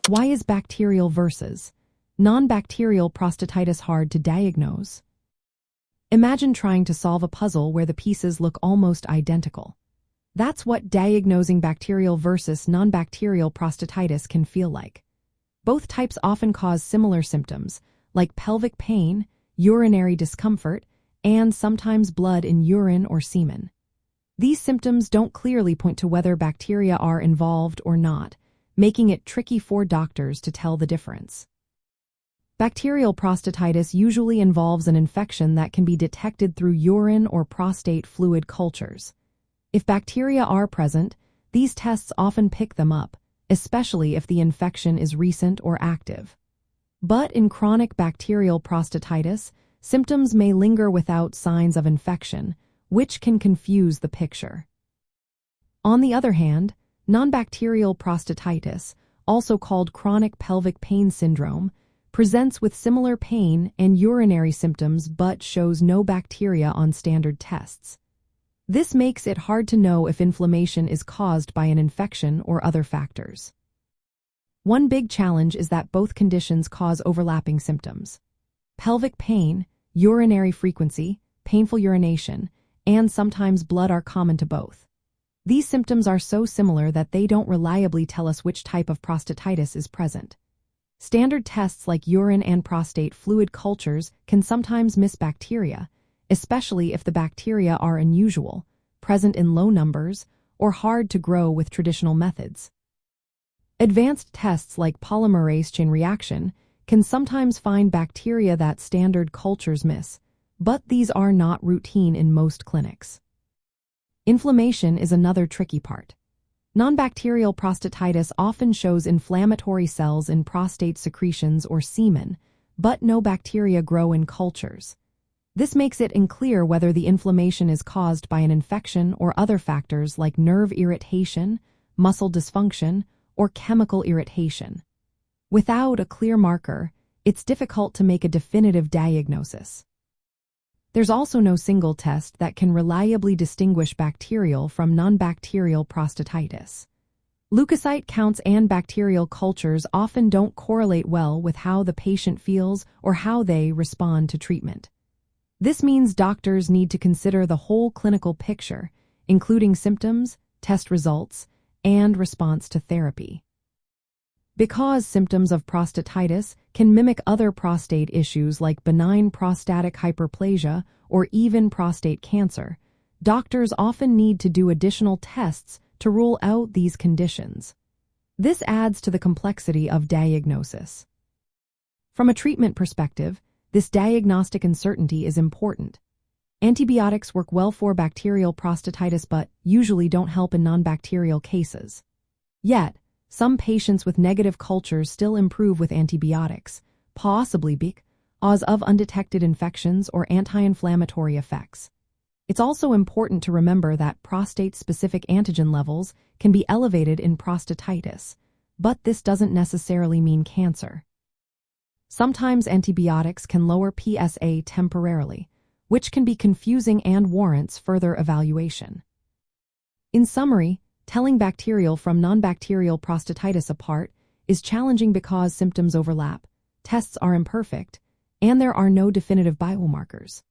Why is bacterial versus non-bacterial prostatitis hard to diagnose? Imagine trying to solve a puzzle where the pieces look almost identical. That's what diagnosing bacterial versus non-bacterial prostatitis can feel like. Both types often cause similar symptoms, like pelvic pain, urinary discomfort, and sometimes blood in urine or semen. These symptoms don't clearly point to whether bacteria are involved or not, making it tricky for doctors to tell the difference. Bacterial prostatitis usually involves an infection that can be detected through urine or prostate fluid cultures. If bacteria are present, these tests often pick them up, especially if the infection is recent or active. But in chronic bacterial prostatitis, symptoms may linger without signs of infection, which can confuse the picture. On the other hand, non-bacterial prostatitis, also called chronic pelvic pain syndrome, presents with similar pain and urinary symptoms but shows no bacteria on standard tests. This makes it hard to know if inflammation is caused by an infection or other factors. One big challenge is that both conditions cause overlapping symptoms. Pelvic pain, urinary frequency, painful urination, and sometimes blood are common to both. These symptoms are so similar that they don't reliably tell us which type of prostatitis is present. Standard tests like urine and prostate fluid cultures can sometimes miss bacteria, especially if the bacteria are unusual, present in low numbers, or hard to grow with traditional methods. Advanced tests like polymerase chain reaction can sometimes find bacteria that standard cultures miss, but these are not routine in most clinics. Inflammation is another tricky part. Non-bacterial prostatitis often shows inflammatory cells in prostate secretions or semen, but no bacteria grow in cultures. This makes it unclear whether the inflammation is caused by an infection or other factors like nerve irritation, muscle dysfunction, or chemical irritation. Without a clear marker, it's difficult to make a definitive diagnosis. There's also no single test that can reliably distinguish bacterial from non-bacterial prostatitis. Leukocyte counts and bacterial cultures often don't correlate well with how the patient feels or how they respond to treatment. This means doctors need to consider the whole clinical picture, including symptoms, test results, and response to therapy. Because symptoms of prostatitis can mimic other prostate issues like benign prostatic hyperplasia or even prostate cancer, doctors often need to do additional tests to rule out these conditions. This adds to the complexity of diagnosis. From a treatment perspective, this diagnostic uncertainty is important. Antibiotics work well for bacterial prostatitis but usually don't help in non-bacterial cases. Yet, some patients with negative cultures still improve with antibiotics, possibly because of undetected infections or anti-inflammatory effects. It's also important to remember that prostate-specific antigen levels can be elevated in prostatitis, but this doesn't necessarily mean cancer. Sometimes antibiotics can lower PSA temporarily, which can be confusing and warrants further evaluation. In summary, telling bacterial from non-bacterial prostatitis apart is challenging because symptoms overlap, tests are imperfect, and there are no definitive biomarkers.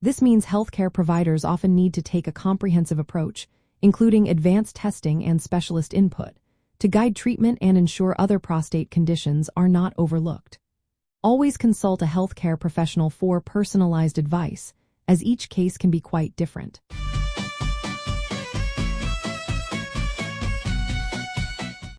This means healthcare providers often need to take a comprehensive approach, including advanced testing and specialist input, to guide treatment and ensure other prostate conditions are not overlooked. Always consult a healthcare professional for personalized advice, as each case can be quite different.